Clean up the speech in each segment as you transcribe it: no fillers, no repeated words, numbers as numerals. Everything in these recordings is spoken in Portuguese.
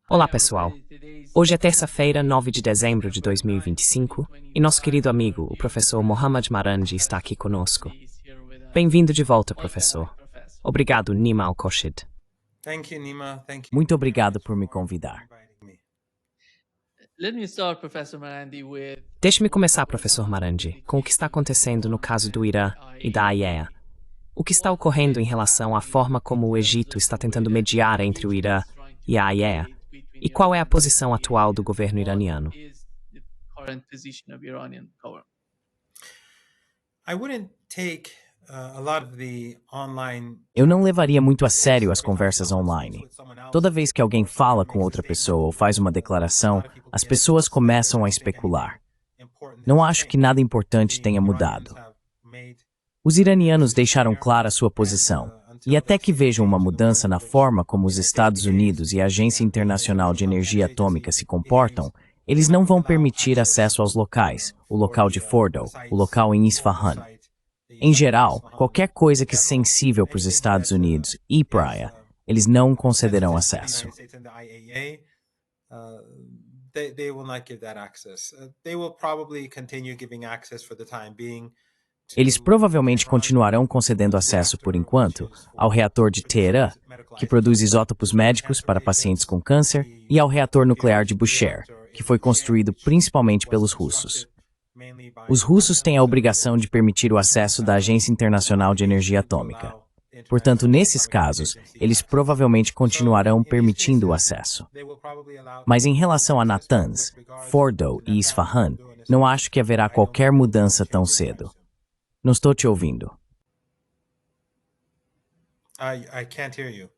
Olá, pessoal. Hoje é terça-feira, 9 de dezembro de 2025, e nosso querido amigo, o professor Mohammad Marandi, está aqui conosco. Bem-vindo de volta, professor. Obrigado, Nima Al-Khoshid. Muito obrigado por me convidar. Deixe-me começar, professor Marandi, com o que está acontecendo no caso do Irã e da IEA. O que está ocorrendo em relação à forma como o Egito está tentando mediar entre o Irã e a IEA? E qual é a posição atual do governo iraniano? Eu não levaria muito a sério as conversas online. Toda vez que alguém fala com outra pessoa ou faz uma declaração, as pessoas começam a especular. Não acho que nada importante tenha mudado. Os iranianos deixaram clara sua posição, e até que vejam uma mudança na forma como os Estados Unidos e a Agência Internacional de Energia Atômica se comportam, eles não vão permitir acesso aos locais, o local de Fordow, o local em Isfahan. Em geral, qualquer coisa que é sensível para os Estados Unidos e praia, eles não concederão acesso. Eles provavelmente continuarão concedendo acesso, por enquanto, ao reator de Teherã, que produz isótopos médicos para pacientes com câncer, e ao reator nuclear de Bushehr, que foi construído principalmente pelos russos. Os russos têm a obrigação de permitir o acesso da Agência Internacional de Energia Atômica. Portanto, nesses casos, eles provavelmente continuarão permitindo o acesso. Mas em relação a Natanz, Fordow e Isfahan, não acho que haverá qualquer mudança tão cedo. Não estou te ouvindo. I can't hear you.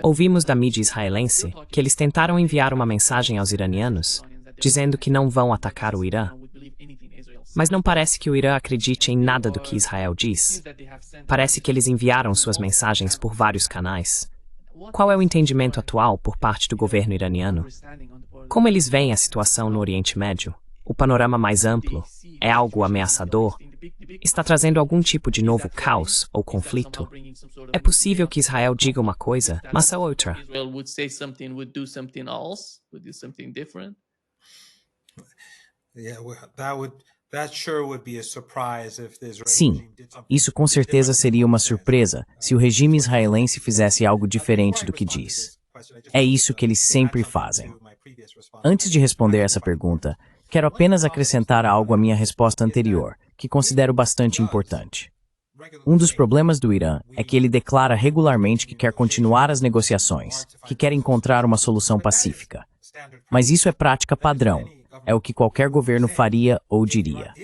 Ouvimos da mídia israelense que eles tentaram enviar uma mensagem aos iranianos, dizendo que não vão atacar o Irã. Mas não parece que o Irã acredite em nada do que Israel diz. Parece que eles enviaram suas mensagens por vários canais. Qual é o entendimento atual por parte do governo iraniano? Como eles veem a situação no Oriente Médio? O panorama mais amplo é algo ameaçador? Está trazendo algum tipo de novo caos ou conflito? É possível que Israel diga uma coisa, mas a outra. Sim, isso com certeza seria uma surpresa se o regime israelense fizesse algo diferente do que diz. É isso que eles sempre fazem. Antes de responder essa pergunta, quero apenas acrescentar algo à minha resposta anterior, que considero bastante importante. Um dos problemas do Irã é que ele declara regularmente que quer continuar as negociações, que quer encontrar uma solução pacífica. Mas isso é prática padrão, é o que qualquer governo faria ou diria.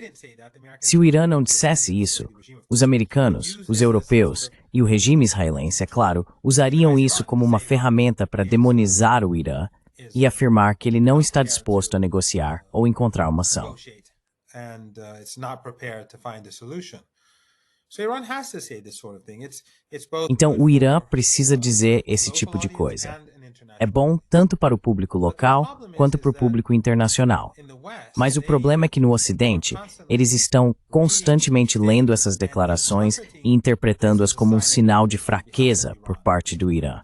Se o Irã não dissesse isso, os americanos, os europeus e o regime israelense, é claro, usariam isso como uma ferramenta para demonizar o Irã e afirmar que ele não está disposto a negociar ou encontrar uma ação. Então, o Irã precisa dizer esse tipo de coisa. É bom tanto para o público local quanto para o público internacional. Mas o problema é que no Ocidente, eles estão constantemente lendo essas declarações e interpretando-as como um sinal de fraqueza por parte do Irã.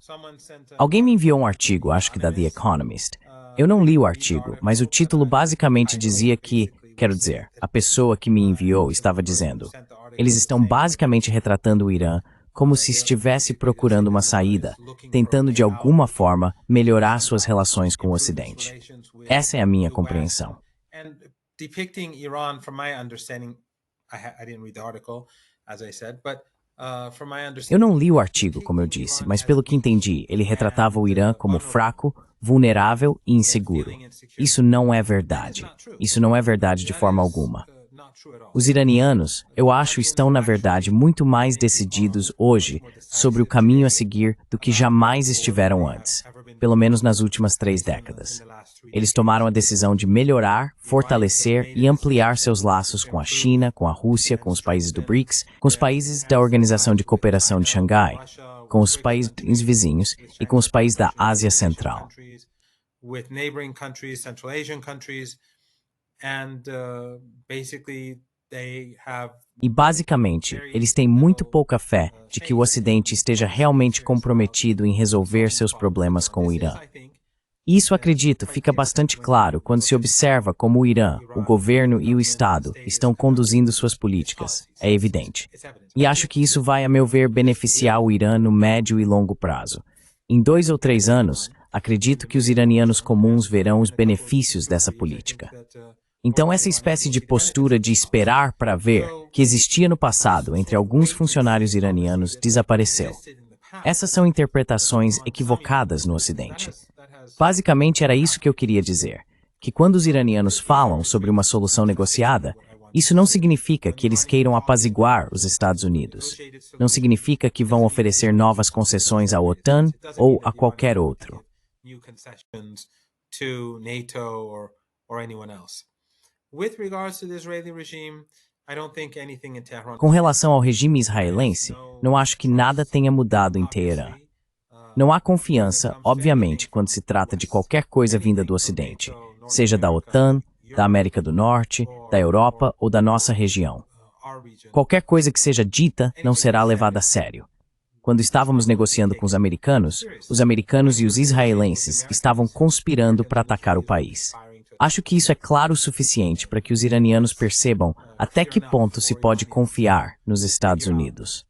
Alguém me enviou um artigo, acho que da The Economist. Eu não li o artigo, mas o título basicamente dizia que, quero dizer, a pessoa que me enviou estava dizendo, eles estão basicamente retratando o Irã como se estivesse procurando uma saída, tentando de alguma forma melhorar suas relações com o Ocidente. Essa é a minha compreensão. Eu não li o artigo, como eu disse, mas pelo que entendi, ele retratava o Irã como fraco, vulnerável e inseguro. Isso não é verdade. Isso não é verdade de forma alguma. Os iranianos, eu acho, estão, na verdade, muito mais decididos hoje sobre o caminho a seguir do que jamais estiveram antes, pelo menos nas últimas 3 décadas. Eles tomaram a decisão de melhorar, fortalecer e ampliar seus laços com a China, com a Rússia, com os países do BRICS, com os países da Organização de Cooperação de Xangai, com os países vizinhos e com os países da Ásia Central. And basically E basicamente, eles têm muito pouca fé de que o Ocidente esteja realmente comprometido em resolver seus problemas com o Irã. Isso, acredito, fica bastante claro quando se observa como o Irã, o governo e o Estado estão conduzindo suas políticas. É evidente. E acho que isso vai, a meu ver, beneficiar o Irã no médio e longo prazo. Em 2 ou 3 anos, acredito que os iranianos comuns verão os benefícios dessa política. Então, essa espécie de postura de esperar para ver, que existia no passado entre alguns funcionários iranianos, desapareceu. Essas são interpretações equivocadas no Ocidente. Basicamente era isso que eu queria dizer, que quando os iranianos falam sobre uma solução negociada, isso não significa que eles queiram apaziguar os Estados Unidos. Não significa que vão oferecer novas concessões à OTAN ou a qualquer outro. Com relação ao regime israelense, não acho que nada tenha mudado em Teherã. Não há confiança, obviamente, quando se trata de qualquer coisa vinda do Ocidente, seja da OTAN, da América do Norte, da Europa ou da nossa região. Qualquer coisa que seja dita não será levada a sério. Quando estávamos negociando com os americanos e os israelenses estavam conspirando para atacar o país. Acho que isso é claro o suficiente para que os iranianos percebam até que ponto se pode confiar nos Estados Unidos.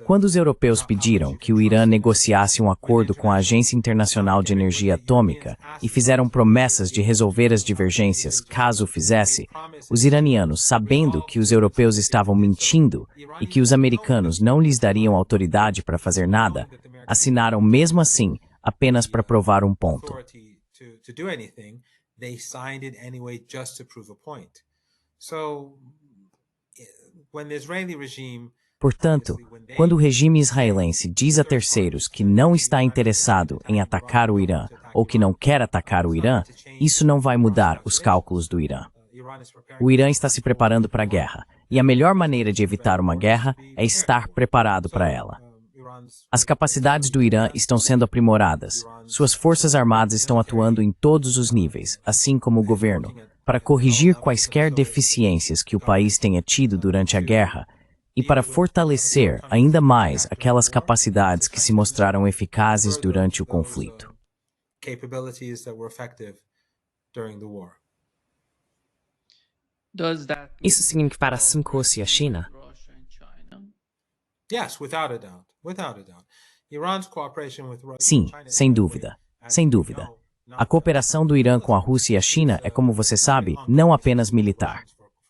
Quando os europeus pediram que o Irã negociasse um acordo com a Agência Internacional de Energia Atômica e fizeram promessas de resolver as divergências caso o fizesse, os iranianos, sabendo que os europeus estavam mentindo e que os americanos não lhes dariam autoridade para fazer nada, assinaram mesmo assim, apenas para provar um ponto. Portanto, quando o regime israelense diz a terceiros que não está interessado em atacar o Irã ou que não quer atacar o Irã, isso não vai mudar os cálculos do Irã. O Irã está se preparando para a guerra, e a melhor maneira de evitar uma guerra é estar preparado para ela. As capacidades do Irã estão sendo aprimoradas, suas forças armadas estão atuando em todos os níveis, assim como o governo, para corrigir quaisquer deficiências que o país tenha tido durante a guerra, e para fortalecer ainda mais aquelas capacidades que se mostraram eficazes durante o conflito. Isso significará sim que a China? Sim, sem dúvida. Sem dúvida. A cooperação do Irã com a Rússia e a China é, como você sabe, não apenas militar.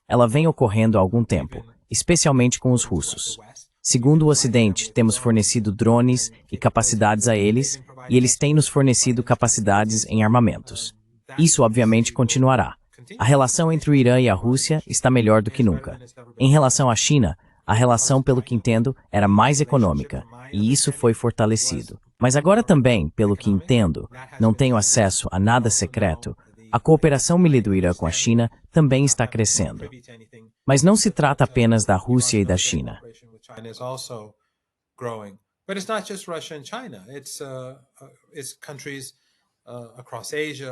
Ela vem ocorrendo há algum tempo, especialmente com os russos. Segundo o Ocidente, temos fornecido drones e capacidades a eles, e eles têm nos fornecido capacidades em armamentos. Isso, obviamente, continuará. A relação entre o Irã e a Rússia está melhor do que nunca. Em relação à China, a relação, pelo que entendo, era mais econômica, e isso foi fortalecido. Mas agora também, pelo que entendo, não tenho acesso a nada secreto, a cooperação militar do Irã com a China também está crescendo. Mas não se trata apenas da Rússia e da China.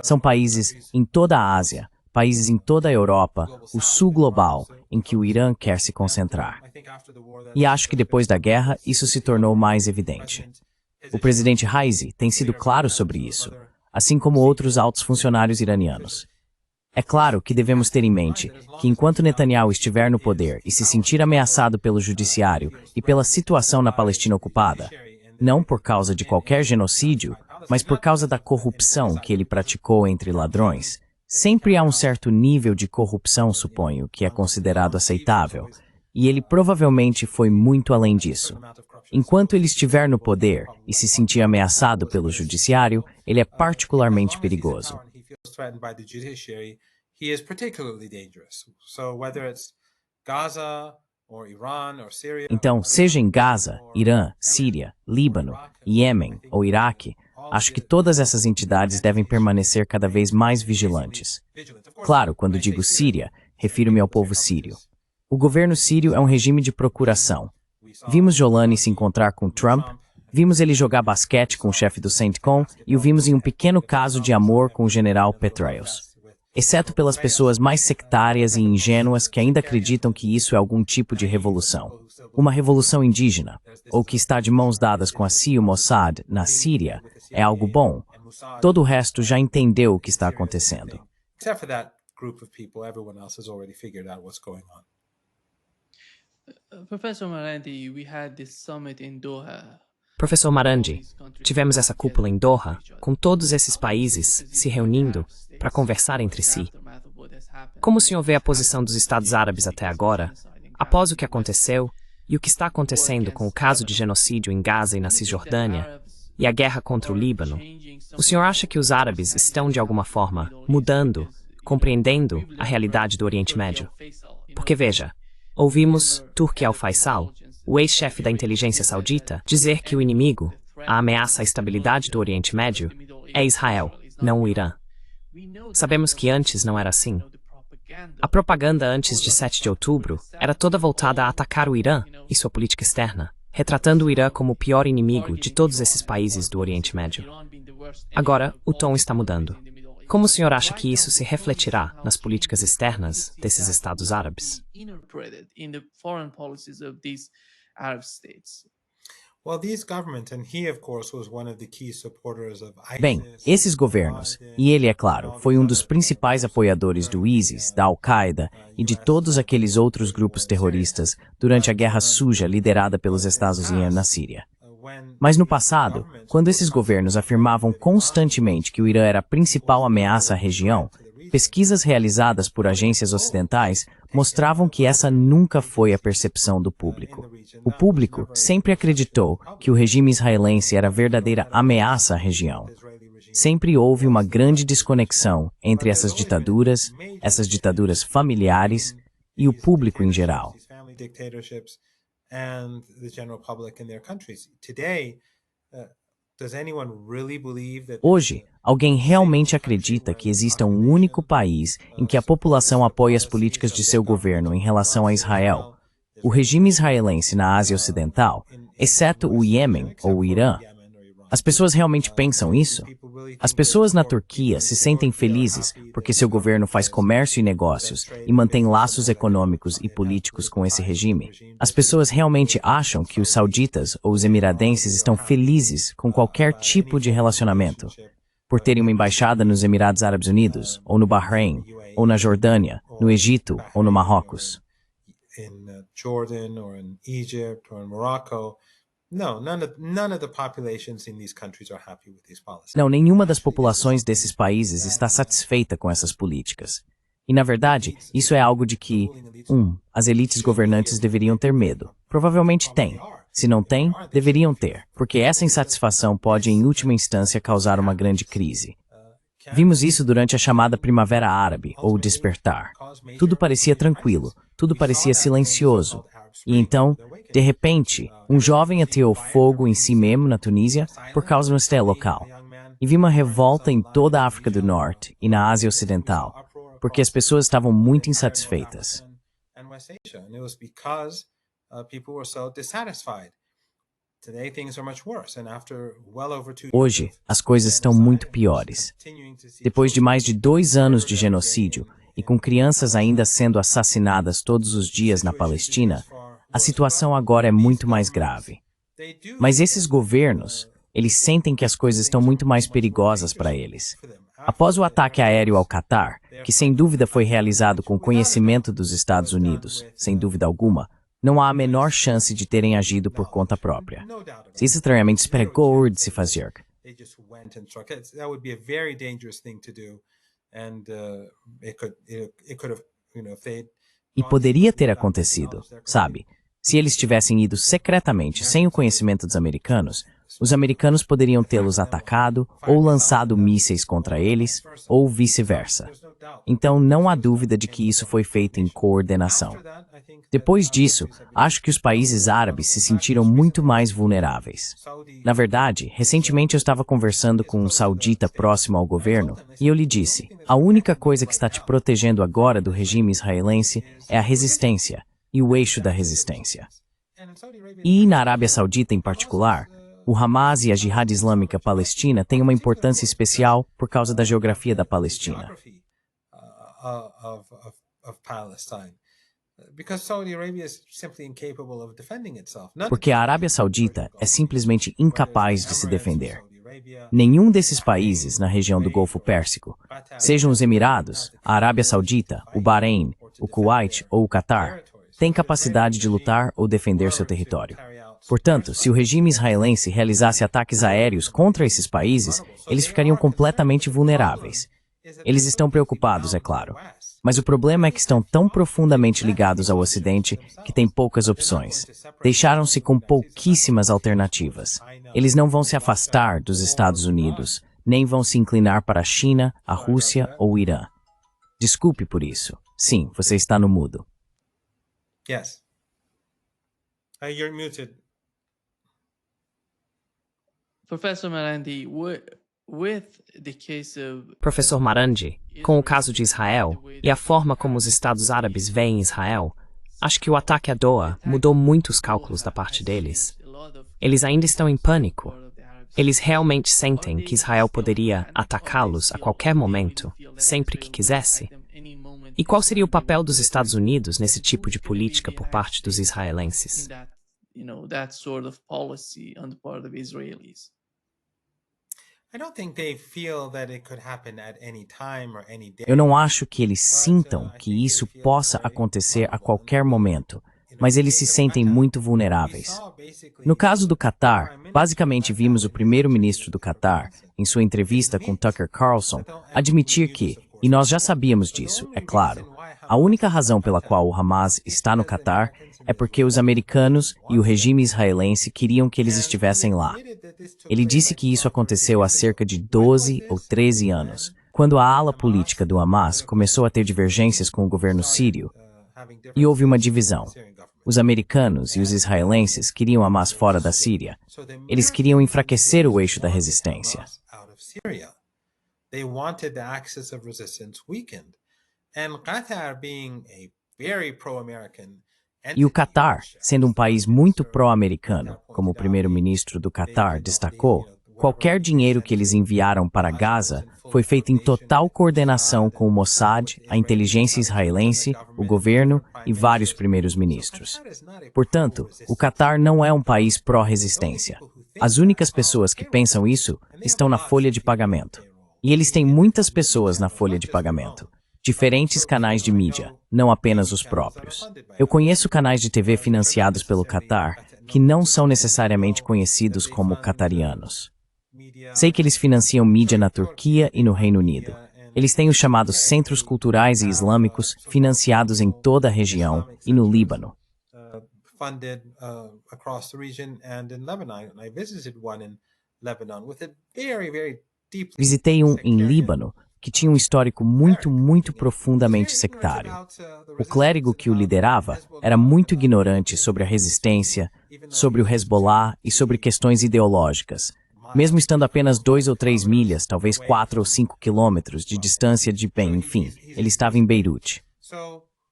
São países em toda a Ásia, países em toda a Europa, o sul global, em que o Irã quer se concentrar. E acho que depois da guerra, isso se tornou mais evidente. O presidente Raisi tem sido claro sobre isso, assim como outros altos funcionários iranianos. É claro que devemos ter em mente que enquanto Netanyahu estiver no poder e se sentir ameaçado pelo judiciário e pela situação na Palestina ocupada, não por causa de qualquer genocídio, mas por causa da corrupção que ele praticou entre ladrões, sempre há um certo nível de corrupção, suponho, que é considerado aceitável, e ele provavelmente foi muito além disso. Enquanto ele estiver no poder e se sentir ameaçado pelo judiciário, ele é particularmente perigoso. Então, seja em Gaza, Irã, Síria, Líbano, Iêmen ou Iraque, acho que todas essas entidades devem permanecer cada vez mais vigilantes. Claro, quando digo Síria, refiro-me ao povo sírio. O governo sírio é um regime de procuração. Vimos Jolani se encontrar com Trump, vimos ele jogar basquete com o chefe do CENTCOM e o vimos em um pequeno caso de amor com o general Petraeus. exceto pelas pessoas mais sectárias e ingênuas que ainda acreditam que isso é algum tipo de revolução. Uma revolução indígena, ou que está de mãos dadas com a CIA e o Mossad na Síria, é algo bom. Todo o resto já entendeu o que está acontecendo. Professor Marandi, tivemos essa cúpula em Doha, com todos esses países se reunindo para conversar entre si. Como o senhor vê a posição dos Estados Árabes até agora, após o que aconteceu e o que está acontecendo com o caso de genocídio em Gaza e na Cisjordânia, e a guerra contra o Líbano? O senhor acha que os árabes estão, de alguma forma, mudando, compreendendo a realidade do Oriente Médio? Porque, veja, ouvimos Turki al-Faisal, o ex-chefe da inteligência saudita, dizer que o inimigo, a ameaça à estabilidade do Oriente Médio, é Israel, não o Irã. Sabemos que antes não era assim. A propaganda antes de 7 de outubro era toda voltada a atacar o Irã e sua política externa, retratando o Irã como o pior inimigo de todos esses países do Oriente Médio. Agora, o tom está mudando. Como o senhor acha que isso se refletirá nas políticas externas desses Estados Árabes? Bem, esses governos, e ele, é claro, foi um dos principais apoiadores do ISIS, da Al-Qaeda e de todos aqueles outros grupos terroristas durante a Guerra Suja liderada pelos Estados Unidos na Síria. Mas no passado, quando esses governos afirmavam constantemente que o Irã era a principal ameaça à região, pesquisas realizadas por agências ocidentais mostravam que essa nunca foi a percepção do público. O público sempre acreditou que o regime israelense era a verdadeira ameaça à região. Sempre houve uma grande desconexão entre essas ditaduras familiares e o público em geral. Hoje, alguém realmente acredita que exista um único país em que a população apoia as políticas de seu governo em relação a Israel, o regime israelense na Ásia Ocidental, exceto o Iêmen ou o Irã? As pessoas realmente pensam isso? As pessoas na Turquia se sentem felizes porque seu governo faz comércio e negócios e mantém laços econômicos e políticos com esse regime. As pessoas realmente acham que os sauditas ou os emiradenses estão felizes com qualquer tipo de relacionamento, por terem uma embaixada nos Emirados Árabes Unidos, ou no Bahrein, ou na Jordânia, no Egito ou no Marrocos. Não, nenhuma das populações desses países está satisfeita com essas políticas. E, na verdade, isso é algo de que, as elites governantes deveriam ter medo. Provavelmente têm. Se não têm, deveriam ter, porque essa insatisfação pode, em última instância, causar uma grande crise. Vimos isso durante a chamada Primavera Árabe, ou Despertar. Tudo parecia tranquilo, tudo parecia silencioso. E então, de repente, um jovem ateou fogo em si mesmo na Tunísia por causa de uma estreia local. E vi uma revolta em toda a África do Norte e na Ásia Ocidental, porque as pessoas estavam muito insatisfeitas. Hoje, as coisas estão muito piores. Depois de mais de 2 anos de genocídio e com crianças ainda sendo assassinadas todos os dias na Palestina, a situação agora é muito mais grave. Mas esses governos, eles sentem que as coisas estão muito mais perigosas para eles. Após o ataque aéreo ao Catar, que sem dúvida foi realizado com conhecimento dos Estados Unidos, sem dúvida alguma, não há a menor chance de terem agido por conta própria. Isso estranhamente espregou de se fazer. E poderia ter acontecido, sabe? Se eles tivessem ido secretamente sem o conhecimento dos americanos, os americanos poderiam tê-los atacado ou lançado mísseis contra eles, ou vice-versa. Então não há dúvida de que isso foi feito em coordenação. Depois disso, acho que os países árabes se sentiram muito mais vulneráveis. Na verdade, recentemente eu estava conversando com um saudita próximo ao governo e eu lhe disse: a única coisa que está te protegendo agora do regime israelense é a resistência e o eixo da resistência. E na Arábia Saudita em particular, o Hamas e a Jihad Islâmica Palestina têm uma importância especial por causa da geografia da Palestina. of Palestine. Because Saudi Arabia is simply incapable of defending itself. Porque a Arábia Saudita é simplesmente incapaz de se defender. Nenhum desses países na região do Golfo Pérsico, sejam os Emirados, a Arábia Saudita, o Bahrein, o Kuwait ou o Catar, tem capacidade de lutar ou defender seu território. Portanto, se o regime israelense realizasse ataques aéreos contra esses países, eles ficariam completamente vulneráveis. Eles estão preocupados, é claro. Mas o problema é que estão tão profundamente ligados ao Ocidente que têm poucas opções. Deixaram-se com pouquíssimas alternativas. Eles não vão se afastar dos Estados Unidos, nem vão se inclinar para a China, a Rússia ou o Irã. Desculpe por isso. Sim, você está no mudo. Yes. You're muted. Professor Marandi, Professor Marandi, com o caso de Israel e a forma como os Estados Árabes veem Israel, acho que o ataque a Doha mudou muito os cálculos da parte deles. Eles ainda estão em pânico. Eles realmente sentem que Israel poderia atacá-los a qualquer momento, sempre que quisesse. E qual seria o papel dos Estados Unidos nesse tipo de política por parte dos israelenses? Eu não acho que eles sintam que isso possa acontecer a qualquer momento, mas eles se sentem muito vulneráveis. No caso do Catar, basicamente vimos o primeiro-ministro do Catar, em sua entrevista com Tucker Carlson, admitir que, e nós já sabíamos disso, é claro, a única razão pela qual o Hamas está no Catar é porque os americanos e o regime israelense queriam que eles estivessem lá. Ele disse que isso aconteceu há cerca de 12 ou 13 anos, quando a ala política do Hamas começou a ter divergências com o governo sírio, e houve uma divisão. Os americanos e os israelenses queriam Hamas fora da Síria. Eles queriam enfraquecer o eixo da resistência. E o Catar, sendo um país muito pró-americano, como o primeiro-ministro do Catar destacou, qualquer dinheiro que eles enviaram para Gaza foi feito em total coordenação com o Mossad, a inteligência israelense, o governo e vários primeiros-ministros. Portanto, o Catar não é um país pró-resistência. As únicas pessoas que pensam isso estão na folha de pagamento. E eles têm muitas pessoas na folha de pagamento. Diferentes canais de mídia, não apenas os próprios. Eu conheço canais de TV financiados pelo Catar que não são necessariamente conhecidos como catarianos. Sei que eles financiam mídia na Turquia e no Reino Unido. Eles têm os chamados Centros Culturais e Islâmicos financiados em toda a região e no Líbano. Visitei um em Líbano que tinha um histórico muito profundamente sectário. O clérigo que o liderava era muito ignorante sobre a resistência, sobre o Hezbollah e sobre questões ideológicas, mesmo estando apenas 2 ou 3 milhas, talvez 4 ou 5 quilômetros de distância de enfim, ele estava em Beirute.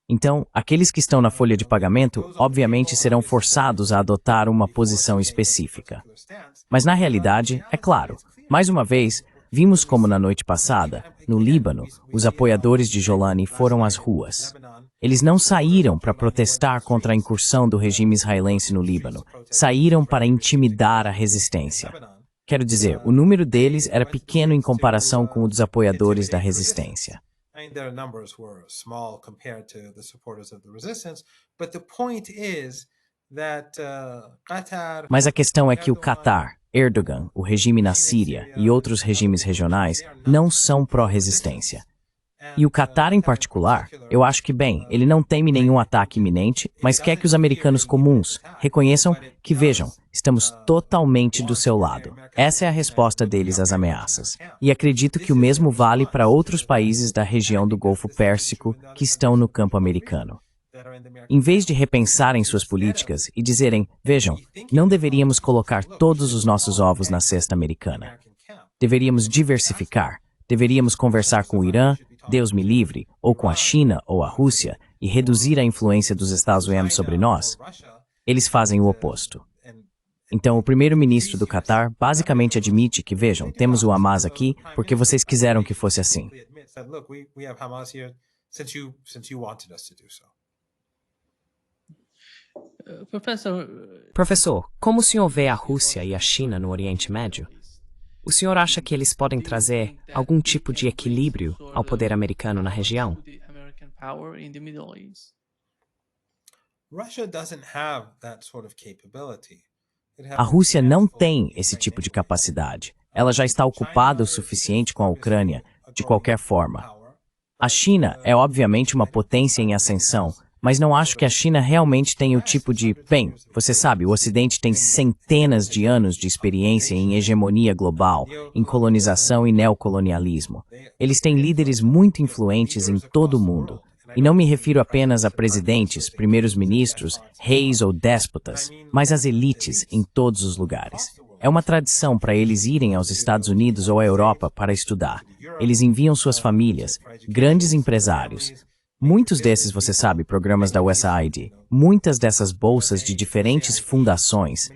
Então, aqueles que estão na folha de pagamento, obviamente serão forçados a adotar uma posição específica. Mas na realidade, é claro, mais uma vez, vimos como na noite passada, no Líbano, os apoiadores de Jolani foram às ruas. Eles não saíram para protestar contra a incursão do regime israelense no Líbano. Saíram para intimidar a resistência. Quero dizer, o número deles era pequeno em comparação com o dos apoiadores da resistência. Mas a questão é que o Catar, Erdogan, o regime na Síria e outros regimes regionais não são pró-resistência. E o Catar em particular, eu acho que, bem, ele não teme nenhum ataque iminente, mas quer que os americanos comuns reconheçam que, vejam, estamos totalmente do seu lado. Essa é a resposta deles às ameaças. E acredito que o mesmo vale para outros países da região do Golfo Pérsico que estão no campo americano. Em vez de repensarem suas políticas e dizerem, vejam, não deveríamos colocar todos os nossos ovos na cesta americana. Deveríamos diversificar. Deveríamos conversar com o Irã, Deus me livre, ou com a China ou a Rússia e reduzir a influência dos Estados Unidos sobre nós. Eles fazem o oposto. Então, o primeiro-ministro do Catar basicamente admite que, vejam, temos o Hamas aqui porque vocês quiseram que fosse assim. since you wanted us to do so. Professor, como o senhor vê a Rússia e a China no Oriente Médio? O senhor acha que eles podem trazer algum tipo de equilíbrio ao poder americano na região? A Rússia não tem esse tipo de capacidade. Ela já está ocupada o suficiente com a Ucrânia, de qualquer forma. A China é obviamente uma potência em ascensão, mas não acho que a China realmente tenha o tipo de... Bem, você sabe, o Ocidente tem centenas de anos de experiência em hegemonia global, em colonização e neocolonialismo. Eles têm líderes muito influentes em todo o mundo. E não me refiro apenas a presidentes, primeiros-ministros, reis ou déspotas, mas às elites em todos os lugares. É uma tradição para eles irem aos Estados Unidos ou à Europa para estudar. Eles enviam suas famílias, grandes empresários. Muitos desses, você sabe, programas da USAID, muitas dessas bolsas de diferentes fundações,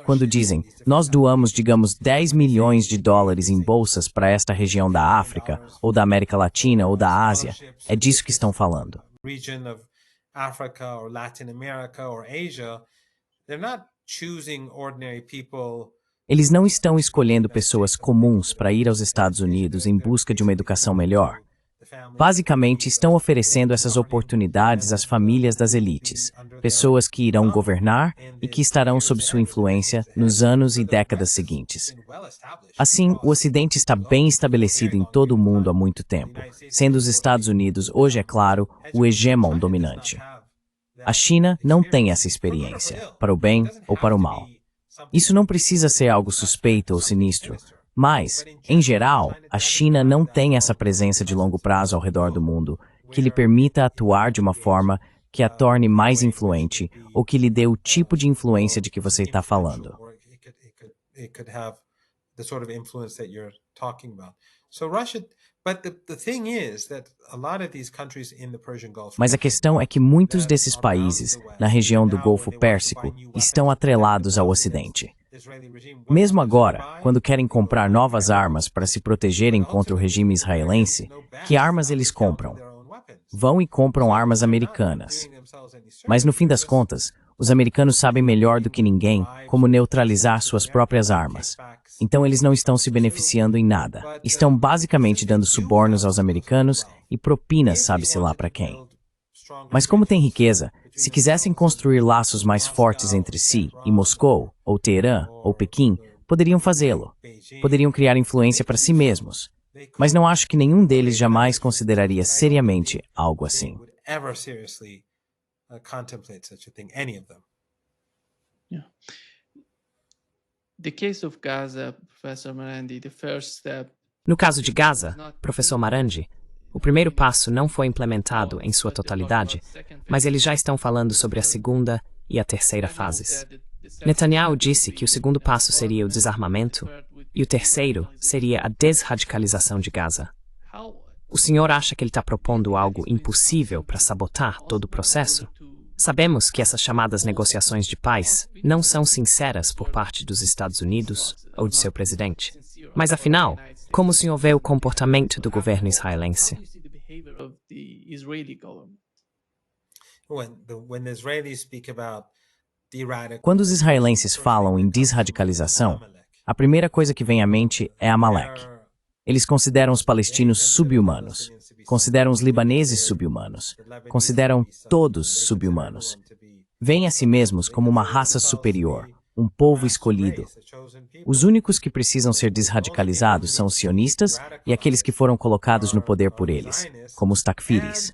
quando dizem, nós doamos, digamos, 10 milhões de dólares em bolsas para esta região da África, ou da América Latina, ou da Ásia, é disso que estão falando. Eles não estão escolhendo pessoas comuns para ir aos Estados Unidos em busca de uma educação melhor. Basicamente, estão oferecendo essas oportunidades às famílias das elites, pessoas que irão governar e que estarão sob sua influência nos anos e décadas seguintes. Assim, o Ocidente está bem estabelecido em todo o mundo há muito tempo, sendo os Estados Unidos, hoje é claro, o hegemon dominante. A China não tem essa experiência, para o bem ou para o mal. Isso não precisa ser algo suspeito ou sinistro. Mas, em geral, a China não tem essa presença de longo prazo ao redor do mundo que lhe permita atuar de uma forma que a torne mais influente ou que lhe dê o tipo de influência de que você está falando. Mas a questão é que muitos desses países, na região do Golfo Pérsico, estão atrelados ao Ocidente. Mesmo agora, quando querem comprar novas armas para se protegerem contra o regime israelense, que armas eles compram? Vão e compram armas americanas. Mas no fim das contas, os americanos sabem melhor do que ninguém como neutralizar suas próprias armas. Então eles não estão se beneficiando em nada. Estão basicamente dando subornos aos americanos e propinas sabe-se lá para quem. Mas como tem riqueza, se quisessem construir laços mais fortes entre si, e Moscou, ou Teherã, ou Pequim, poderiam fazê-lo. Poderiam criar influência para si mesmos. Mas não acho que nenhum deles jamais consideraria seriamente algo assim. No caso de Gaza, professor Marandi, o primeiro passo não foi implementado em sua totalidade, mas eles já estão falando sobre a segunda e a terceira fases. Netanyahu disse que o segundo passo seria o desarmamento e o terceiro seria a desradicalização de Gaza. O senhor acha que ele está propondo algo impossível para sabotar todo o processo? Sabemos que essas chamadas negociações de paz não são sinceras por parte dos Estados Unidos ou de seu presidente. Mas afinal, como o senhor vê o comportamento do governo israelense? Quando os israelenses falam em desradicalização, a primeira coisa que vem à mente é Amalek. Eles consideram os palestinos sub-humanos, consideram os libaneses sub-humanos, consideram todos sub-humanos. Veem a si mesmos como uma raça superior, um povo escolhido. Os únicos que precisam ser desradicalizados são os sionistas e aqueles que foram colocados no poder por eles, como os takfiris.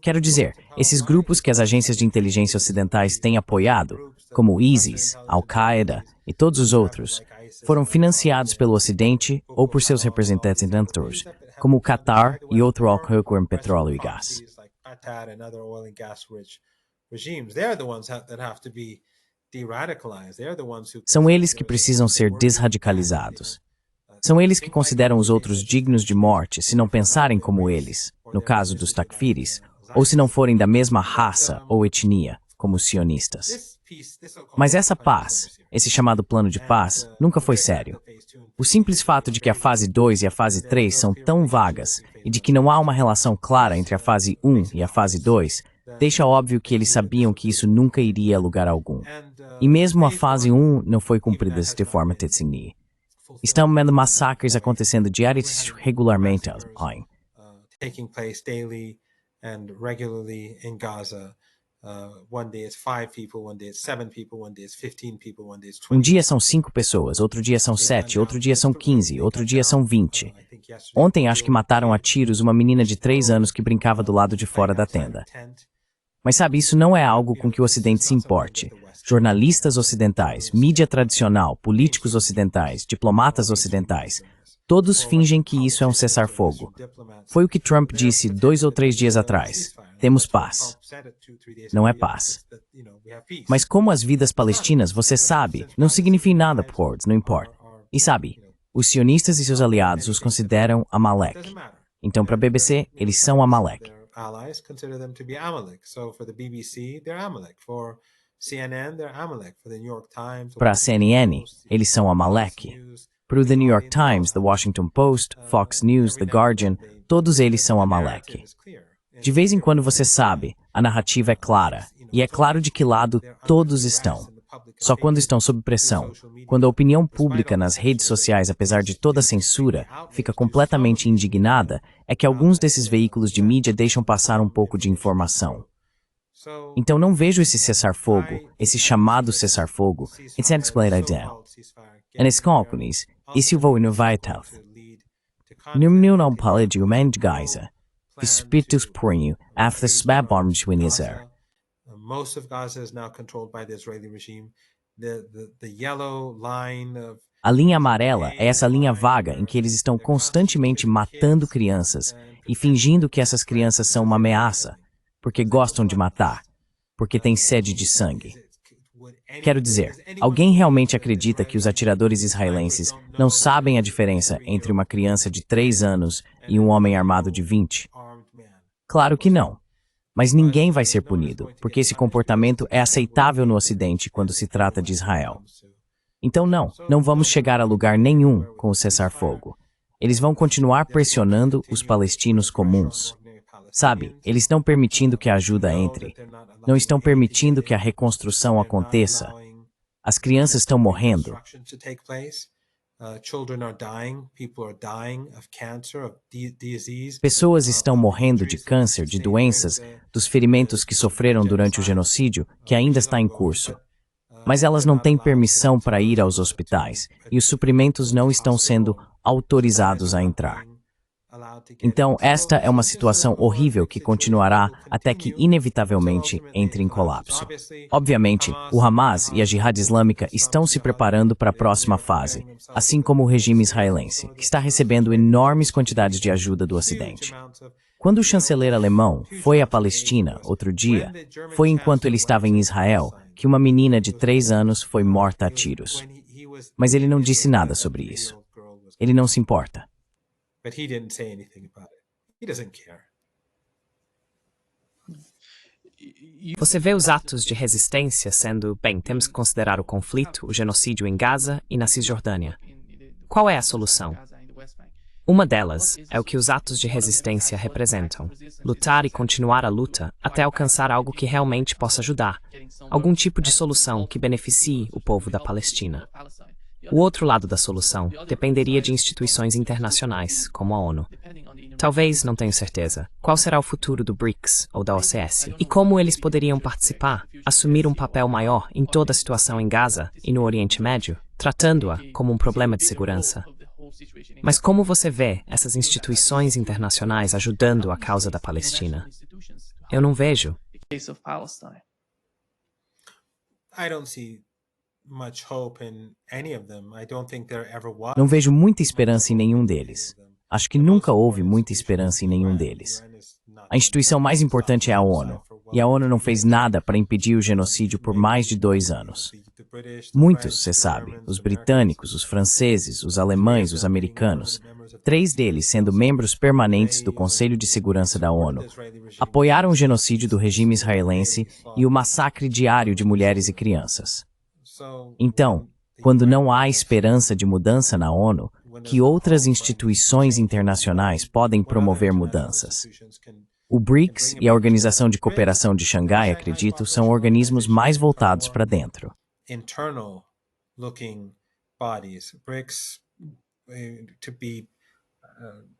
Quero dizer, esses grupos que as agências de inteligência ocidentais têm apoiado, como o ISIS, Al-Qaeda e todos os outros, foram financiados pelo Ocidente ou por seus representantes dentros, como o Qatar e outro alcoólico em petróleo e gás. São eles que precisam ser desradicalizados. São eles que consideram os outros dignos de morte se não pensarem como eles, no caso dos takfiris, ou se não forem da mesma raça ou etnia, como os sionistas. Mas essa paz, esse chamado plano de paz, nunca foi sério. O simples fato de que a fase 2 e a fase 3 são tão vagas e de que não há uma relação clara entre a fase 1 e a fase 2, deixa óbvio que eles sabiam que isso nunca iria a lugar algum. E mesmo a fase 1 não foi cumprida de forma definida. Estão vendo massacres acontecendo diariamente regularmente. Taking place daily and regularly in Gaza. One day it's 5 people, one day it's 7 people, one day it's 15 people, one day it's 20. Um dia são 5 pessoas, outro dia são 7, outro dia são 15, outro dia são 20. Ontem acho que mataram a tiros uma menina de 3 anos que brincava do lado de fora da tenda. Mas sabe, isso não é algo com que o Ocidente se importe. Jornalistas ocidentais, mídia tradicional, políticos ocidentais, diplomatas ocidentais, todos fingem que isso é um cessar-fogo. Foi o que Trump disse 2 ou 3 dias atrás. Temos paz. Não é paz. Mas como as vidas palestinas, você sabe, não significa nada por words, não importa. E sabe, os sionistas e seus aliados os consideram Amalek. Então, para a BBC, eles são Amalek. Allies consider them to be Amalek. So for the BBC, they're Amalek. For CNN, they're Amalek. For the New York Times, para a CNN, eles são Amalek. Para o The New York Times, The Washington Post, Fox News, The Guardian, todos eles são Amalek. De vez em quando você sabe, a narrativa é clara, e é claro de que lado todos estão. Só quando estão sob pressão, quando a opinião pública nas redes sociais, apesar de toda a censura, fica completamente indignada, é que alguns desses veículos de mídia deixam passar um pouco de informação. Então não vejo esse cessar-fogo, esse chamado cessar-fogo, it's unexplained down. E nesse cálculos, isso vou inovar-tal. Não apologia de Gaza. Espíritos punho, after Sbabom Schwinizer. Most of Gaza is now controlled by the Israeli regime. The yellow line of A linha amarela é essa linha vaga em que eles estão constantemente matando crianças e fingindo que essas crianças são uma ameaça, porque gostam de matar, porque têm sede de sangue. Quero dizer, alguém realmente acredita que os atiradores israelenses não sabem a diferença entre uma criança de 3 anos e um homem armado de 20? Claro que não. Mas ninguém vai ser punido, porque esse comportamento é aceitável no Ocidente quando se trata de Israel. Então não vamos chegar a lugar nenhum com o cessar-fogo. Eles vão continuar pressionando os palestinos comuns. Sabe, eles estão permitindo que a ajuda entre. Não estão permitindo que a reconstrução aconteça. As crianças estão morrendo. Pessoas estão morrendo de câncer, de doenças, dos ferimentos que sofreram durante o genocídio, que ainda está em curso. Mas elas não têm permissão para ir aos hospitais, e os suprimentos não estão sendo autorizados a entrar. Então, esta é uma situação horrível que continuará até que, inevitavelmente, entre em colapso. Obviamente, o Hamas e a Jihad Islâmica estão se preparando para a próxima fase, assim como o regime israelense, que está recebendo enormes quantidades de ajuda do Ocidente. Quando o chanceler alemão foi à Palestina, outro dia, foi enquanto ele estava em Israel, que uma menina de 3 anos foi morta a tiros. Mas ele não disse nada sobre isso. Ele não se importa. But he didn't say anything about it. He doesn't care. Você vê os atos de resistência sendo, temos que considerar o conflito, o genocídio em Gaza e na Cisjordânia. Qual é a solução? Uma delas é o que os atos de resistência representam. Lutar e continuar a luta até alcançar algo que realmente possa ajudar. Algum tipo de solução que beneficie o povo da Palestina. O outro lado da solução dependeria de instituições internacionais, como a ONU. Talvez, não tenho certeza, qual será o futuro do BRICS ou da OCS e como eles poderiam participar, assumir um papel maior em toda a situação em Gaza e no Oriente Médio, tratando-a como um problema de segurança. Mas como você vê essas instituições internacionais ajudando a causa da Palestina? Eu não vejo. Não vejo muita esperança em nenhum deles. Acho que nunca houve muita esperança em nenhum deles. A instituição mais importante é a ONU, e a ONU não fez nada para impedir o genocídio por mais de 2 anos. Muitos, você sabe, os britânicos, os franceses, os alemães, os americanos, 3 deles sendo membros permanentes do Conselho de Segurança da ONU, apoiaram o genocídio do regime israelense e o massacre diário de mulheres e crianças. Então, quando não há esperança de mudança na ONU, que outras instituições internacionais podem promover mudanças? O BRICS e a Organização de Cooperação de Xangai, acredito, são organismos mais voltados para dentro.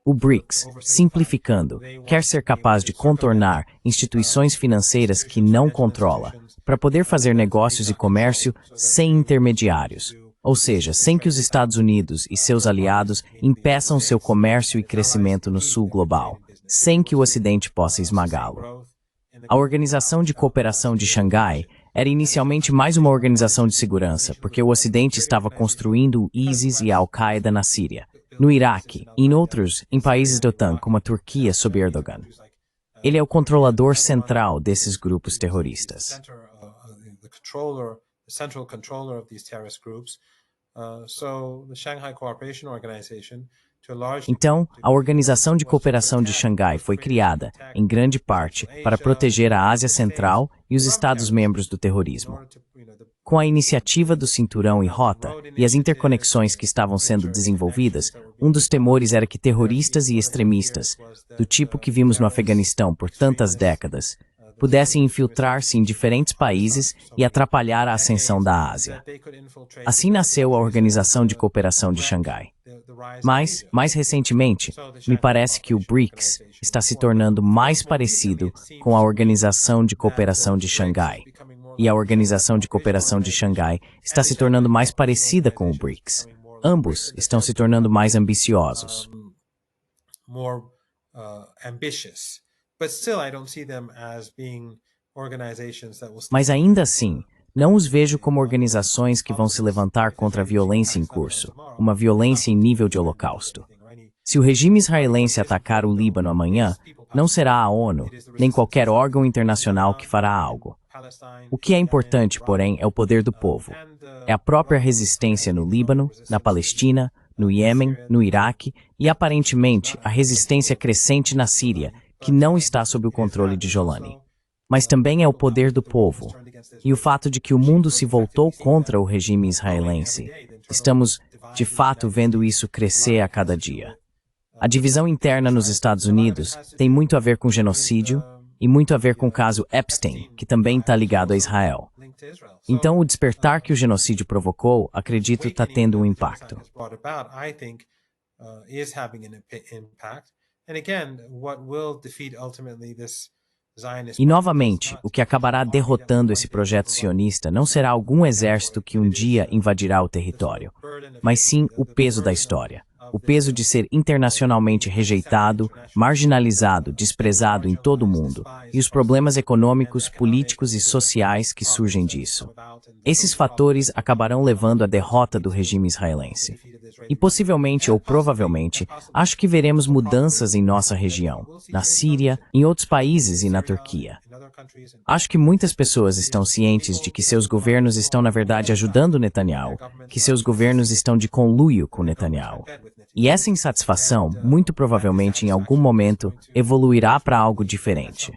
O BRICS, simplificando, quer ser capaz de contornar instituições financeiras que não controla, para poder fazer negócios e comércio sem intermediários, ou seja, sem que os Estados Unidos e seus aliados impeçam seu comércio e crescimento no sul global, sem que o Ocidente possa esmagá-lo. A Organização de Cooperação de Xangai era inicialmente mais uma organização de segurança, porque o Ocidente estava construindo o ISIS e a Al-Qaeda na Síria, no Iraque e em países da OTAN, como a Turquia sob Erdogan. Ele é o controlador central desses grupos terroristas. Então, a Organização de Cooperação de Xangai foi criada, em grande parte, para proteger a Ásia Central e os Estados-membros do terrorismo. Com a iniciativa do Cinturão e Rota e as interconexões que estavam sendo desenvolvidas, um dos temores era que terroristas e extremistas, do tipo que vimos no Afeganistão por tantas décadas, pudessem infiltrar-se em diferentes países e atrapalhar a ascensão da Ásia. Assim nasceu a Organização de Cooperação de Xangai. Mas, mais recentemente, me parece que o BRICS está se tornando mais parecido com a Organização de Cooperação de Xangai. E a Organização de Cooperação de Xangai está se tornando mais parecida com o BRICS. Ambos estão se tornando mais ambiciosos. Mas ainda assim, não os vejo como organizações que vão se levantar contra a violência em curso, uma violência em nível de holocausto. Se o regime israelense atacar o Líbano amanhã, não será a ONU, nem qualquer órgão internacional que fará algo. O que é importante, porém, é o poder do povo. É a própria resistência no Líbano, na Palestina, no Iêmen, no Iraque e, aparentemente, a resistência crescente na Síria, que não está sob o controle de Jolani. Mas também é o poder do povo. E o fato de que o mundo se voltou contra o regime israelense. Estamos, de fato, vendo isso crescer a cada dia. A divisão interna nos Estados Unidos tem muito a ver com genocídio e muito a ver com o caso Epstein, que também está ligado a Israel. Então, o despertar que o genocídio provocou, acredito, está tendo um impacto. E, novamente, o que acabará derrotando esse projeto sionista não será algum exército que um dia invadirá o território, mas sim o peso da história. O peso de ser internacionalmente rejeitado, marginalizado, desprezado em todo o mundo, e os problemas econômicos, políticos e sociais que surgem disso. Esses fatores acabarão levando à derrota do regime israelense. E possivelmente ou provavelmente, acho que veremos mudanças em nossa região, na Síria, em outros países e na Turquia. Acho que muitas pessoas estão cientes de que seus governos estão, na verdade, ajudando Netanyahu, que seus governos estão de conluio com Netanyahu. E essa insatisfação, muito provavelmente em algum momento, evoluirá para algo diferente.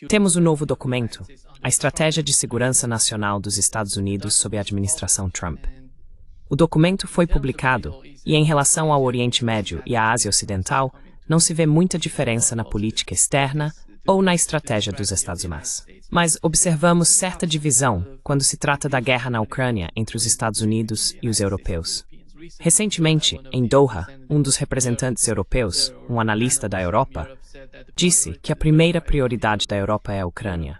Temos o novo documento, a Estratégia de Segurança Nacional dos Estados Unidos sob a administração Trump. O documento foi publicado e, em relação ao Oriente Médio e à Ásia Ocidental, não se vê muita diferença na política externa ou na estratégia dos Estados Unidos. Mas observamos certa divisão quando se trata da guerra na Ucrânia entre os Estados Unidos e os europeus. Recentemente, em Doha, um dos representantes europeus, um analista da Europa, disse que a primeira prioridade da Europa é a Ucrânia.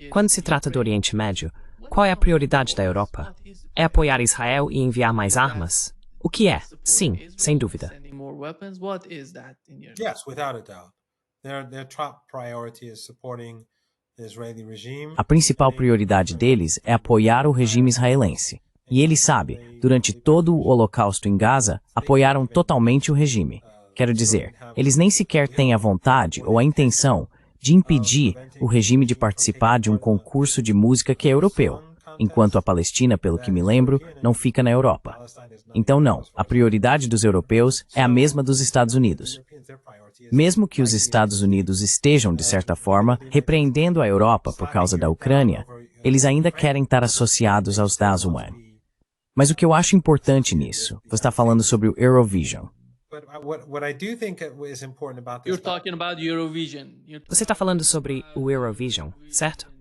Quando se trata do Oriente Médio, qual é a prioridade da Europa? É apoiar Israel e enviar mais armas? O que é? Sim, sem dúvida. A principal prioridade deles é apoiar o regime israelense. E ele sabe, durante todo o Holocausto em Gaza, apoiaram totalmente o regime. Quero dizer, eles nem sequer têm a vontade ou a intenção de impedir o regime de participar de um concurso de música que é europeu. enquanto a Palestina, pelo que me lembro, não fica na Europa. Então não, a prioridade dos europeus é a mesma dos Estados Unidos. Mesmo que os Estados Unidos estejam, de certa forma, repreendendo a Europa por causa da Ucrânia, eles ainda querem estar associados aos Estados Unidos. Mas o que eu acho importante nisso, você está falando sobre o Eurovision. Você está falando sobre o Eurovision, certo?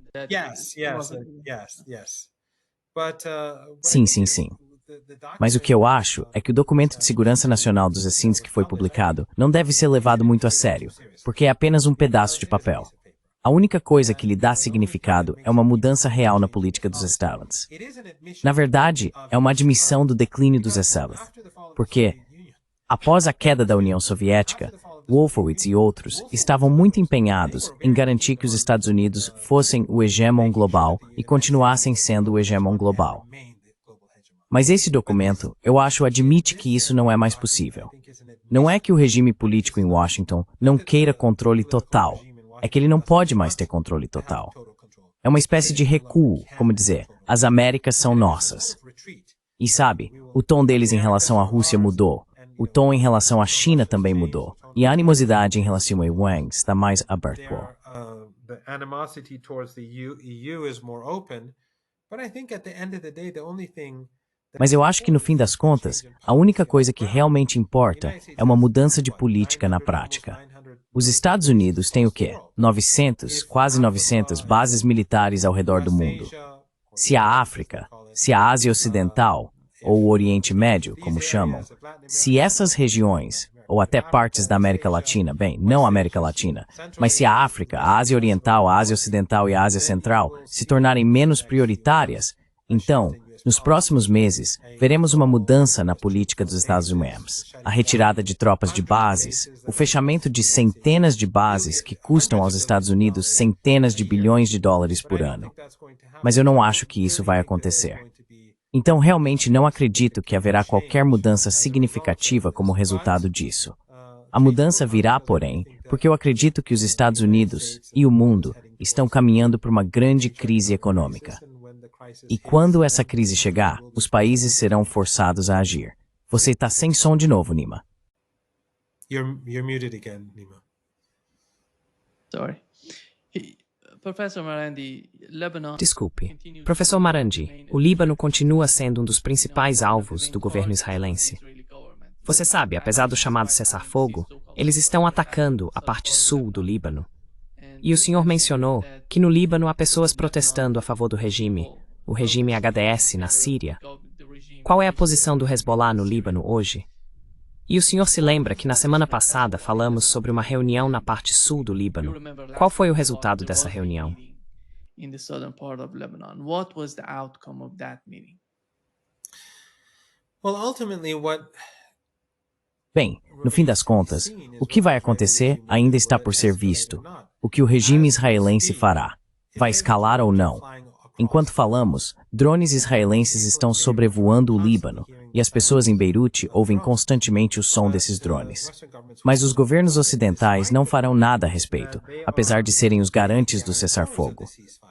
Sim, sim, sim. Mas o que eu acho é que o documento de segurança nacional dos Essins que foi publicado não deve ser levado muito a sério, porque é apenas um pedaço de papel. A única coisa que lhe dá significado é uma mudança real na política dos Estados. Na verdade, é uma admissão do declínio dos Estados, porque, após a queda da União Soviética, Wolfowitz e outros estavam muito empenhados em garantir que os Estados Unidos fossem o hegemon global e continuassem sendo o hegemon global. Mas esse documento, eu acho, admite que isso não é mais possível. Não é que o regime político em Washington não queira controle total, é que ele não pode mais ter controle total. É uma espécie de recuo, como dizer, as Américas são nossas. E sabe, o tom deles em relação à Rússia mudou, o tom em relação à China também mudou, e a animosidade em relação a Wang está mais aberta. Mas eu acho que no fim das contas, a única coisa que realmente importa é uma mudança de política na prática. Os Estados Unidos têm o quê? 900, quase 900 bases militares ao redor do mundo. Se a África, se a Ásia Ocidental, ou o Oriente Médio, como chamam, se essas regiões, ou até partes da América Latina, bem, não América Latina, mas se a África, a Ásia Oriental, a Ásia Ocidental e a Ásia Central se tornarem menos prioritárias, então, nos próximos meses, veremos uma mudança na política dos Estados Unidos. A retirada de tropas de bases, o fechamento de centenas de bases que custam aos Estados Unidos centenas de bilhões de dólares por ano. Mas eu não acho que isso vai acontecer. Então, realmente não acredito que haverá qualquer mudança significativa como resultado disso. A mudança virá, porém, porque eu acredito que os Estados Unidos e o mundo estão caminhando para uma grande crise econômica. E quando essa crise chegar, os países serão forçados a agir. Você está sem som de novo, Nima. You're muted again, Nima. Sorry. Desculpe. Professor Marandi, o Líbano continua sendo um dos principais alvos do governo israelense. Você sabe, apesar do chamado cessar-fogo, eles estão atacando a parte sul do Líbano. E o senhor mencionou que no Líbano há pessoas protestando a favor do regime, o regime HDS na Síria. Qual é a posição do Hezbollah no Líbano hoje? E o senhor se lembra que na semana passada falamos sobre uma reunião na parte sul do Líbano. Qual foi o resultado dessa reunião? Bem, no fim das contas, o que vai acontecer ainda está por ser visto. O que o regime israelense fará? Vai escalar ou não? Enquanto falamos, drones israelenses estão sobrevoando o Líbano, e as pessoas em Beirute ouvem constantemente o som desses drones. Mas os governos ocidentais não farão nada a respeito, apesar de serem os garantes do cessar-fogo.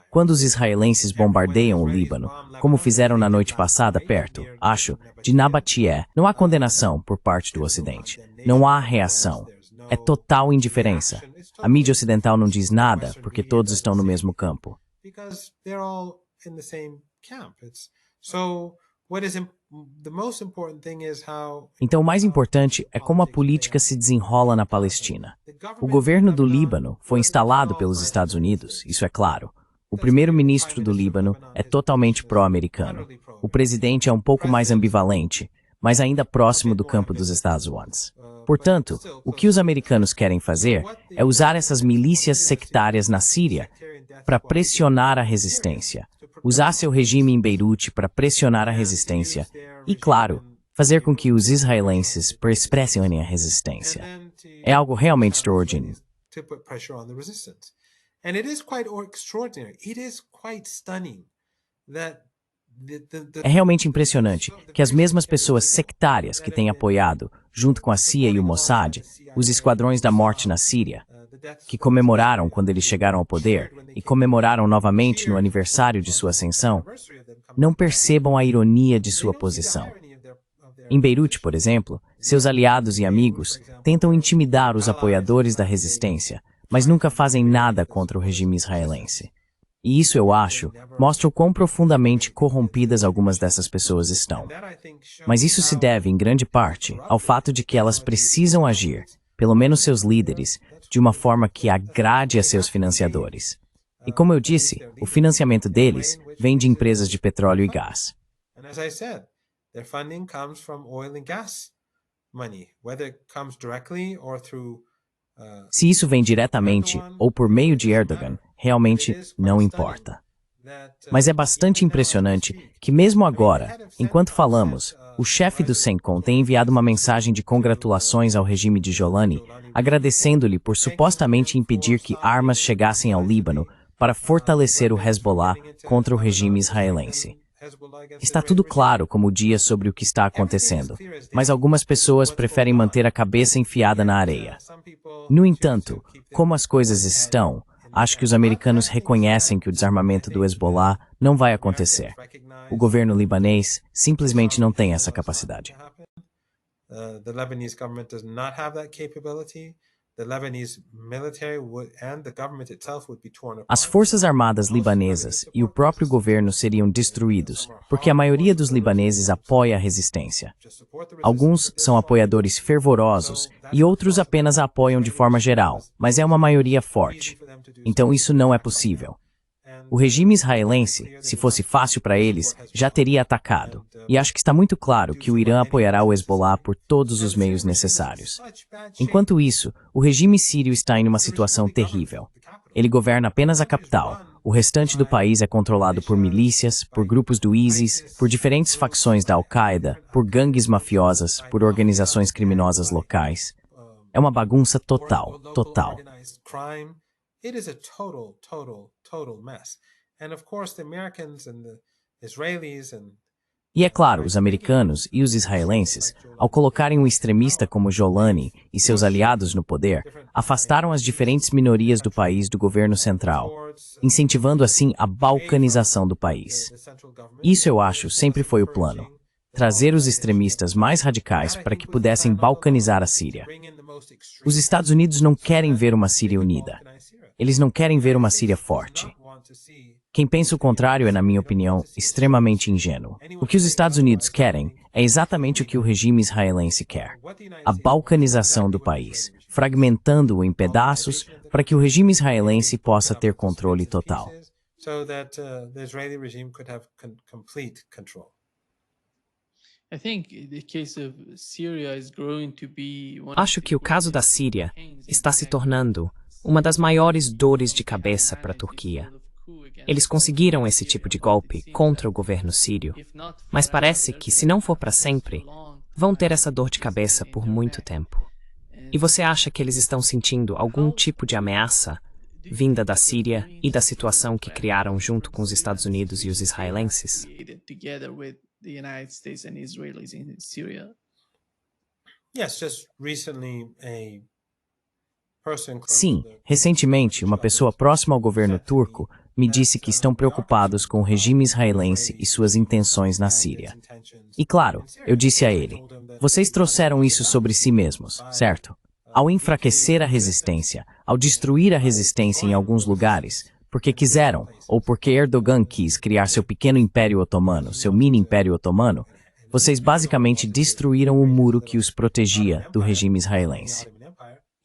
Quando os israelenses bombardeiam o Líbano, como fizeram na noite passada perto, acho, de Nabatie, não há condenação por parte do Ocidente. Não há reação. É total indiferença. A mídia ocidental não diz nada, porque todos estão no mesmo campo. Então, o mais importante é como a política se desenrola na Palestina. O governo do Líbano foi instalado pelos Estados Unidos, isso é claro. O primeiro-ministro do Líbano é totalmente pró-americano. O presidente é um pouco mais ambivalente, mas ainda próximo do campo dos Estados Unidos. Portanto, o que os americanos querem fazer é usar essas milícias sectárias na Síria para pressionar a resistência, usar seu regime em Beirute para pressionar a resistência e, claro, fazer com que os israelenses pressionem a resistência. É algo realmente extraordinário. É realmente impressionante que as mesmas pessoas sectárias que têm apoiado, junto com a CIA e o Mossad, os esquadrões da morte na Síria, que comemoraram quando eles chegaram ao poder e comemoraram novamente no aniversário de sua ascensão, não percebam a ironia de sua posição. Em Beirute, por exemplo, seus aliados e amigos tentam intimidar os apoiadores da resistência, mas nunca fazem nada contra o regime israelense. E isso, eu acho, mostra o quão profundamente corrompidas algumas dessas pessoas estão. Mas isso se deve, em grande parte, ao fato de que elas precisam agir, pelo menos seus líderes, de uma forma que agrade a seus financiadores. E como eu disse, o financiamento deles vem de empresas de petróleo e gás. Their funding comes from oil and gas money, whether it comes directly or through Se isso vem diretamente ou por meio de Erdogan, realmente não importa. Mas é bastante impressionante que mesmo agora, enquanto falamos, o chefe do CENTCOM tem enviado uma mensagem de congratulações ao regime de Jolani, agradecendo-lhe por supostamente impedir que armas chegassem ao Líbano para fortalecer o Hezbollah contra o regime israelense. Está tudo claro como o dia sobre o que está acontecendo, mas algumas pessoas preferem manter a cabeça enfiada na areia. No entanto, como as coisas estão, acho que os americanos reconhecem que o desarmamento do Hezbollah não vai acontecer. O governo libanês simplesmente não tem essa capacidade. The Lebanese government does not have that capability. The Lebanese military and the government itself would be torn apart. As forças armadas libanesas e o próprio governo seriam destruídos, porque a maioria dos libaneses apoia a resistência. Alguns são apoiadores fervorosos e outros apenas a apoiam de forma geral, mas é uma maioria forte. Então isso não é possível. O regime israelense, se fosse fácil para eles, já teria atacado. E acho que está muito claro que o Irã apoiará o Hezbollah por todos os meios necessários. Enquanto isso, o regime sírio está em uma situação terrível. Ele governa apenas a capital. O restante do país é controlado por milícias, por grupos do ISIS, por diferentes facções da Al-Qaeda, por gangues mafiosas, por organizações criminosas locais. É uma bagunça total. It is a total mess. And of course the Americans and the Israelis and E é claro, os americanos e os israelenses, ao colocarem um extremista como Jolani e seus aliados no poder, afastaram as diferentes minorias do país do governo central, incentivando assim a balcanização do país. Isso, eu acho, sempre foi o plano. Trazer os extremistas mais radicais para que pudessem balcanizar a Síria. Os Estados Unidos não querem ver uma Síria unida. Eles não querem ver uma Síria forte. Quem pensa o contrário é, na minha opinião, extremamente ingênuo. O que os Estados Unidos querem é exatamente o que o regime israelense quer. A balcanização do país, fragmentando-o em pedaços para que o regime israelense possa ter controle total. Acho que o caso da Síria está se tornando uma das maiores dores de cabeça para a Turquia. Eles conseguiram esse tipo de golpe contra o governo sírio, mas parece que, se não for para sempre, vão ter essa dor de cabeça por muito tempo. E você acha que eles estão sentindo algum tipo de ameaça vinda da Síria e da situação que criaram junto com os Estados Unidos e os israelenses? Sim, recentemente, uma pessoa próxima ao governo turco me disse que estão preocupados com o regime israelense e suas intenções na Síria. E claro, eu disse a ele, vocês trouxeram isso sobre si mesmos, certo? Ao enfraquecer a resistência, ao destruir a resistência em alguns lugares, porque quiseram, ou porque Erdogan quis criar seu pequeno império otomano, seu mini império otomano, vocês basicamente destruíram o muro que os protegia do regime israelense.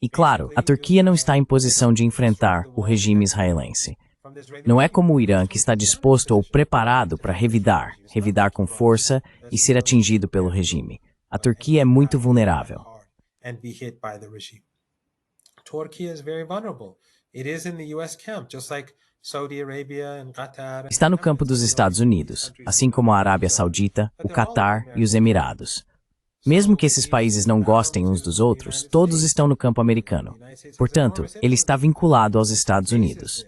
E claro, a Turquia não está em posição de enfrentar o regime israelense. Não é como o Irã que está disposto ou preparado para revidar com força e ser atingido pelo regime. A Turquia é muito vulnerável. Está no campo dos Estados Unidos, assim como a Arábia Saudita, o Catar e os Emirados. Mesmo que esses países não gostem uns dos outros, todos estão no campo americano. Portanto, ele está vinculado aos Estados Unidos.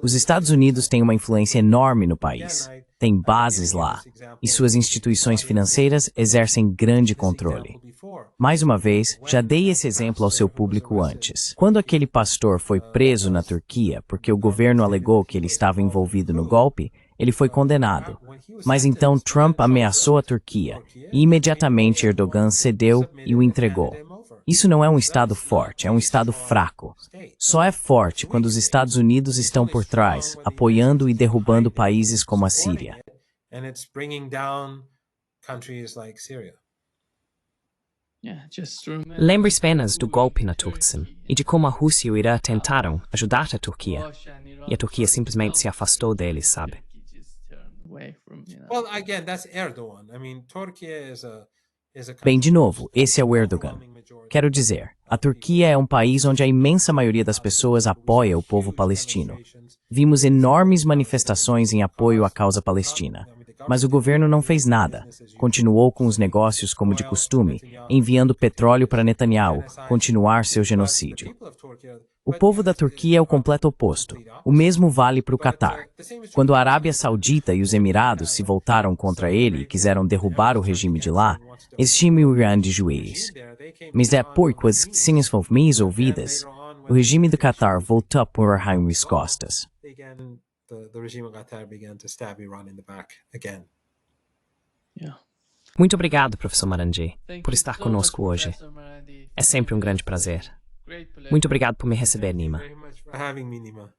Os Estados Unidos têm uma influência enorme no país, têm bases lá, e suas instituições financeiras exercem grande controle. Mais uma vez, já dei esse exemplo ao seu público antes. Quando aquele pastor foi preso na Turquia porque o governo alegou que ele estava envolvido no golpe, ele foi condenado. Mas então Trump ameaçou a Turquia e imediatamente Erdogan cedeu e o entregou. Isso não é um Estado forte, é um Estado fraco. Só é forte quando os Estados Unidos estão por trás, apoiando e derrubando países como a Síria. Lembre-se apenas do golpe na Turkcem e de como a Rússia e o Irã tentaram ajudar a Turquia. E a Turquia simplesmente se afastou deles, sabe? Bem, de novo, esse é o Erdogan. Quero dizer, a Turquia é um país onde a imensa maioria das pessoas apoia o povo palestino. Vimos enormes manifestações em apoio à causa palestina. Mas o governo não fez nada. Continuou com os negócios como de costume, enviando petróleo para Netanyahu continuar seu genocídio. O povo da Turquia é o completo oposto. O mesmo vale para o Catar. Quando a Arábia Saudita e os Emirados se voltaram contra ele e quiseram derrubar o regime de lá, estime o Irã de joelhos. Mas depois, sem as minhas ouvidas, o regime do Catar voltou por as costas. The regime of Qatar began to stab Iran in the back again. Muito obrigado, professor Marandi, por estar conosco hoje. É sempre um grande prazer. Muito obrigado por me receber, Nima. Thank you very much for having me, Nima.